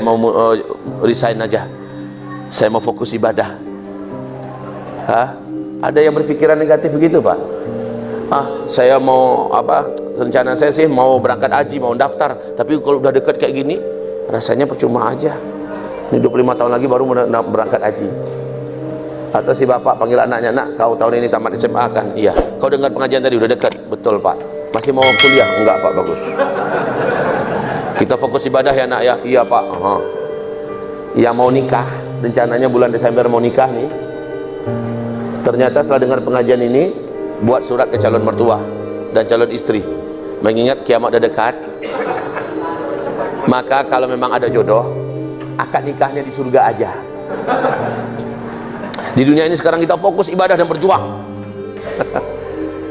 saya mau resign aja, saya mau fokus ibadah. Ada yang berpikiran negatif begitu, Pak? Saya mau rencana saya sih mau berangkat haji, mau daftar, tapi kalau udah deket kayak gini rasanya percuma aja. Ini 25 tahun lagi baru berangkat haji. Atau si bapak panggil anaknya, nak, kau tahun ini tamat SMA kan? Iya. Kau dengar pengajian tadi udah dekat? Betul, Pak. Masih mau kuliah? Enggak, Pak. Bagus. Kita fokus ibadah ya, nak, ya? Iya, Pak. Yang mau nikah, rencananya bulan Desember mau nikah nih. Ternyata setelah dengar pengajian ini, buat surat ke calon mertua dan calon istri, mengingat kiamat udah dekat. Maka kalau memang ada jodoh, akad nikahnya di surga aja. Di dunia ini sekarang kita fokus ibadah dan berjuang.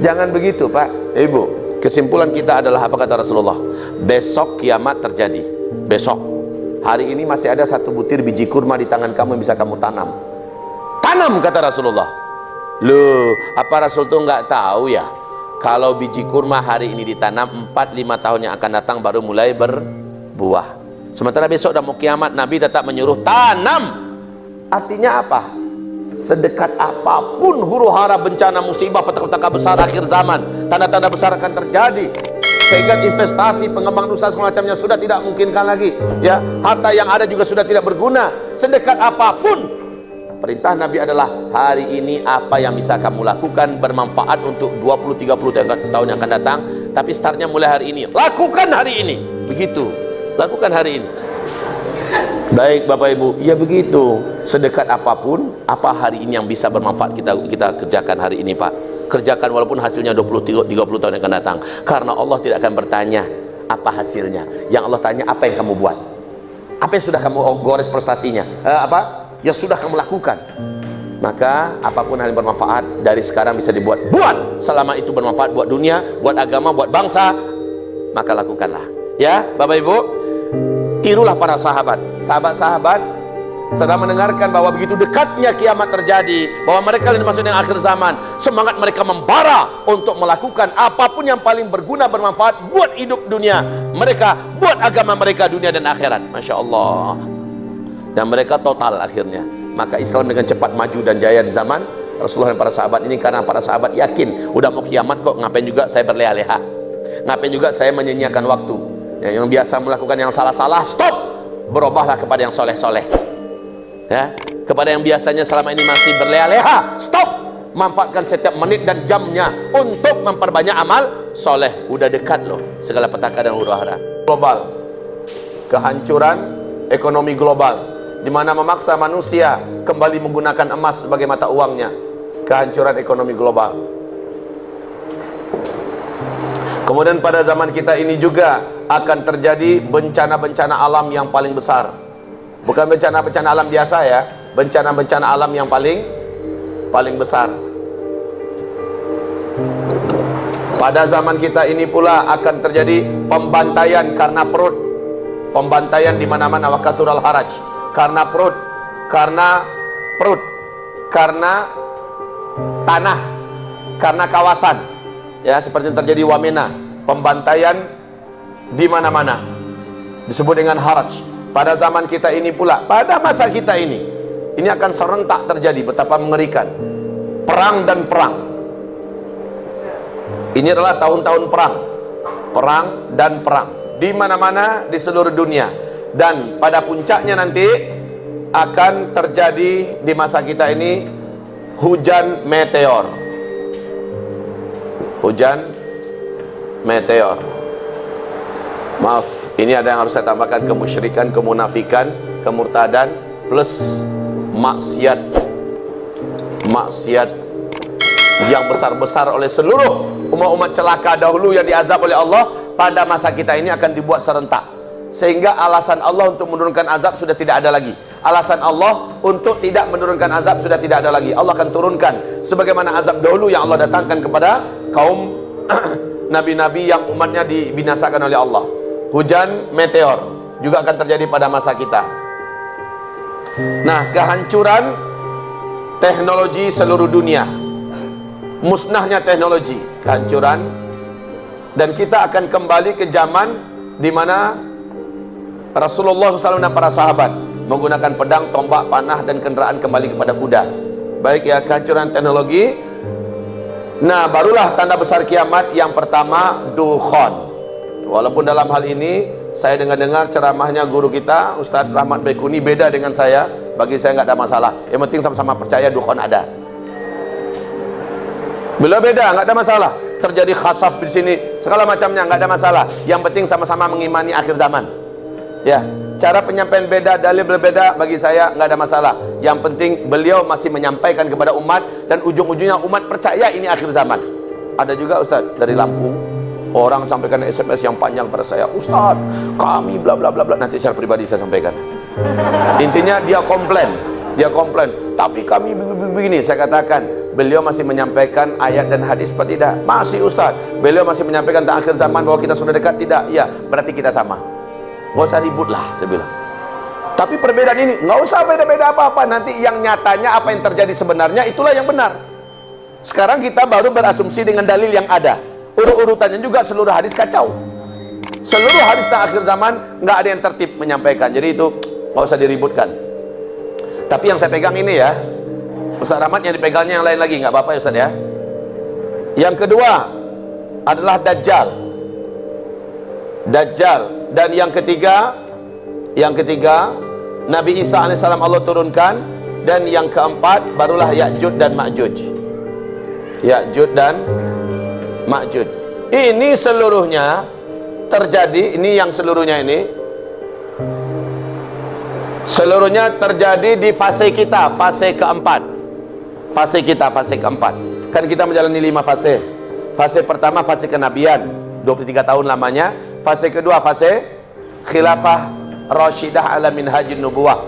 Jangan begitu, Pak, Ibu. Kesimpulan kita adalah apa kata Rasulullah? Besok kiamat terjadi. Besok. Hari ini masih ada satu butir biji kurma di tangan kamu yang bisa kamu tanam. Tanam, kata Rasulullah. Loh, apa Rasul tuh nggak tahu ya? Kalau biji kurma hari ini ditanam, 4-5 tahun yang akan datang baru mulai berbuah. Sementara besok udah mau kiamat, Nabi tetap menyuruh tanam. Artinya apa? Sedekat apapun huru hara bencana musibah petaka besar akhir zaman, tanda-tanda besar akan terjadi, sehingga investasi pengembangan usaha semacamnya sudah tidak mungkinkan lagi, ya, harta yang ada juga sudah tidak berguna. Sedekat apapun, perintah Nabi adalah hari ini apa yang bisa kamu lakukan bermanfaat untuk 20-30 tahun yang akan datang, tapi startnya mulai hari ini. Lakukan hari ini. Begitu, lakukan hari ini. Baik Bapak Ibu, ya begitu. Sedekat apapun, apa hari ini yang bisa bermanfaat kita kerjakan hari ini, Pak. Kerjakan walaupun hasilnya 20-30 tahun yang akan datang. Karena Allah tidak akan bertanya apa hasilnya. Yang Allah tanya apa yang kamu buat. Apa yang sudah kamu gores prestasinya. Yang sudah kamu lakukan. Maka apapun hal yang bermanfaat dari sekarang bisa dibuat. Buat, selama itu bermanfaat buat dunia, buat agama, buat bangsa, maka lakukanlah. Ya Bapak Ibu, tirulah para sahabat. Sahabat-sahabat sedang mendengarkan bahwa begitu dekatnya kiamat terjadi, bahwa mereka yang masuk yang akhir zaman, semangat mereka membara untuk melakukan apapun yang paling berguna, bermanfaat buat hidup dunia mereka, buat agama mereka, dunia dan akhirat. Masya Allah. Dan mereka total akhirnya. Maka Islam dengan cepat maju dan jaya di zaman Rasulullah dan para sahabat ini, karena para sahabat yakin udah mau kiamat kok, ngapain juga saya berleha-leha, ngapain juga saya menyia-nyiakan waktu. Yang biasa melakukan yang salah-salah, stop, berubahlah kepada yang soleh-soleh. Ya, kepada yang biasanya selama ini masih berleha-leha, stop, manfaatkan setiap menit dan jamnya untuk memperbanyak amal soleh. Udah dekat loh segala petaka dan huru-hara. Global, kehancuran ekonomi global, di mana memaksa manusia kembali menggunakan emas sebagai mata uangnya. Kehancuran ekonomi global. Kemudian pada zaman kita ini juga akan terjadi bencana-bencana alam yang paling besar. Bukan bencana-bencana alam biasa ya, bencana-bencana alam yang paling besar. Pada zaman kita ini pula akan terjadi pembantaian karena perut. Pembantaian di mana-mana, wa kathural haraj. Karena perut, karena tanah, karena kawasan. Ya, seperti yang terjadi di Wamena, pembantaian di mana-mana disebut dengan haraj. Pada zaman kita ini pula, pada masa kita ini akan serentak terjadi. Betapa mengerikan perang dan perang. Ini adalah tahun-tahun perang dan perang di mana-mana di seluruh dunia. Dan pada puncaknya nanti akan terjadi di masa kita ini hujan meteor. Hujan meteor. Maaf, ini ada yang harus saya tambahkan: kemusyrikan, kemunafikan, kemurtadan, plus maksiat yang besar-besar oleh seluruh umat-umat celaka dahulu yang diazab oleh Allah. Pada masa kita ini akan dibuat serentak, sehingga alasan Allah untuk menurunkan azab sudah tidak ada lagi. Alasan Allah untuk tidak menurunkan azab sudah tidak ada lagi. Allah akan turunkan sebagaimana azab dahulu yang Allah datangkan kepada kaum nabi-nabi yang umatnya dibinasakan oleh Allah. Hujan meteor juga akan terjadi pada masa kita. Nah, kehancuran teknologi seluruh dunia, musnahnya teknologi, kehancuran, dan kita akan kembali ke zaman di mana Rasulullah SAW dan para sahabat menggunakan pedang, tombak, panah dan kendaraan kembali kepada kuda. Baik ya, kehancuran teknologi. Nah, barulah tanda besar kiamat yang pertama, dukhan. Walaupun dalam hal ini saya dengar ceramahnya guru kita Ustadz Rahmat Baikuni beda dengan saya. Bagi saya nggak ada masalah. Yang penting sama-sama percaya dukhan ada. Beliau beda, nggak ada masalah. Terjadi khasaf di sini, segala macamnya nggak ada masalah. Yang penting sama-sama mengimani akhir zaman. Ya, cara penyampaian beda, dalil berbeda, bagi saya nggak ada masalah. Yang penting beliau masih menyampaikan kepada umat dan ujung-ujungnya umat percaya ini akhir zaman. Ada juga Ustadz dari Lampung, orang sampaikan SMS yang panjang pada saya, Ustadz, kami bla bla bla bla. Nanti secara pribadi saya sampaikan. Intinya dia komplain. Tapi kami begini. Saya katakan, beliau masih menyampaikan ayat dan hadis apa tidak? Masih Ustadz. Beliau masih menyampaikan tentang akhir zaman bahwa kita sudah dekat, tidak? Ya, berarti kita sama. Nggak usah ribut lah, saya bilang. Tapi perbedaan ini nggak usah beda-beda apa-apa. Nanti yang nyatanya apa yang terjadi sebenarnya itulah yang benar. Sekarang kita baru berasumsi dengan dalil yang ada. Urut-urutannya juga seluruh hadis kacau. Seluruh hadis tentang akhir zaman nggak ada yang tertib menyampaikan. Jadi itu nggak usah diributkan. Tapi yang saya pegang ini ya, Ustaz Rahmat yang dipegangnya yang lain lagi, nggak apa-apa ya Ustaz ya. Yang kedua adalah Dajjal. Dan yang ketiga Nabi Isa AS Allah turunkan. Dan yang keempat barulah Ya'juj dan Ma'juj. Ini seluruhnya terjadi, seluruhnya terjadi di fase kita, fase keempat. Kan kita menjalani 5 fase. Fase pertama fase kenabian, 23 tahun lamanya. Fase kedua fase khilafah Rashidah ala minhajin nubuwah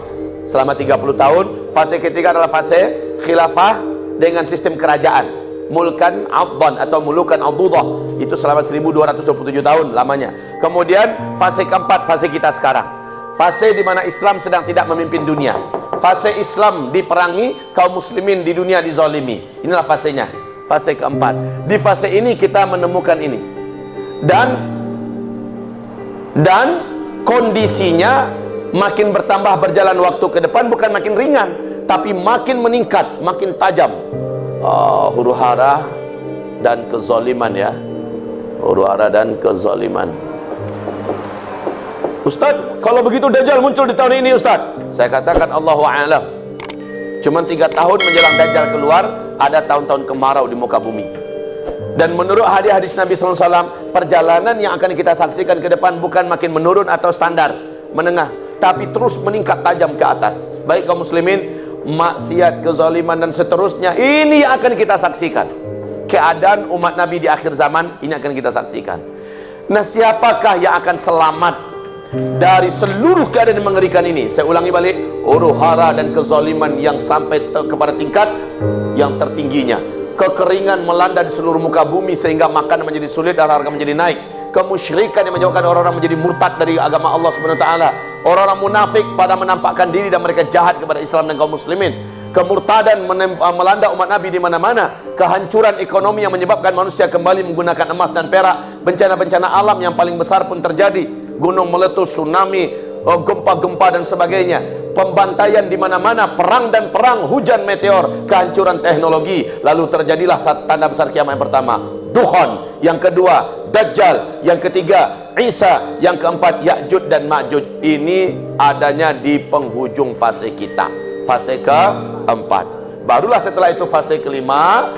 selama 30 tahun. Fase ketiga adalah fase khilafah dengan sistem kerajaan, mulkan abdan atau mulukan adudah, itu selama 1227 tahun lamanya. Kemudian fase keempat, fase kita sekarang, fase di mana Islam sedang tidak memimpin dunia. Fase Islam diperangi, kaum muslimin di dunia dizalimi. Inilah fasenya, fase keempat. Di fase ini kita menemukan ini. Dan kondisinya makin bertambah berjalan waktu ke depan, bukan makin ringan, tapi makin meningkat, makin tajam. Huru-hara dan kezaliman ya. Huru-hara dan kezaliman. Ustadz, kalau begitu Dajjal muncul di tahun ini Ustadz. Saya katakan Allahu a'lam. Cuman 3 tahun menjelang Dajjal keluar, ada tahun-tahun kemarau di muka bumi. Dan menurut hadis Nabi SAW, perjalanan yang akan kita saksikan ke depan bukan makin menurun atau standar, menengah, tapi terus meningkat tajam ke atas. Baik kaum muslimin, maksiat, kezaliman dan seterusnya, ini yang akan kita saksikan. Keadaan umat Nabi di akhir zaman, ini akan kita saksikan. Nah, siapakah yang akan selamat dari seluruh keadaan yang mengerikan ini? Saya ulangi balik, huru-hara dan kezaliman yang sampai kepada tingkat yang tertingginya. Kekeringan melanda di seluruh muka bumi sehingga makan menjadi sulit dan harga menjadi naik. Kemusyrikan yang menyebabkan orang-orang menjadi murtad dari agama Allah SWT. Orang-orang munafik pada menampakkan diri dan mereka jahat kepada Islam dan kaum muslimin. Kemurtadan melanda umat Nabi di mana-mana. Kehancuran ekonomi yang menyebabkan manusia kembali menggunakan emas dan perak. Bencana-bencana alam yang paling besar pun terjadi. Gunung meletus, tsunami, gempa-gempa dan sebagainya. Pembantaian di mana-mana, perang dan perang, hujan meteor, kehancuran teknologi. Lalu terjadilah tanda besar kiamat yang pertama, dukhan. Yang kedua, Dajjal. Yang ketiga, Isa. Yang keempat, Ya'juj dan Ma'juj. Ini adanya di penghujung fase kita, fase keempat. Barulah setelah itu fase kelima.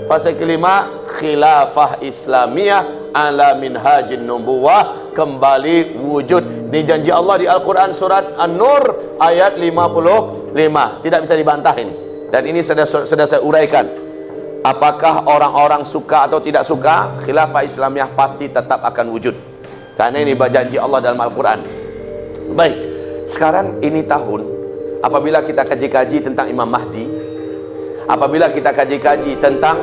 Fase kelima, khilafah Islamiyah ala minhajin nubuwah, kembali wujud. Ini janji Allah di Al-Quran surat An-Nur ayat 55. Tidak bisa dibantahin. Dan ini sudah saya uraikan. Apakah orang-orang suka atau tidak suka, khilafah Islamiyah pasti tetap akan wujud. Karena ini janji Allah dalam Al-Quran. Baik, sekarang ini tahun apabila kita kaji-kaji tentang Imam Mahdi, apabila kita kaji-kaji tentang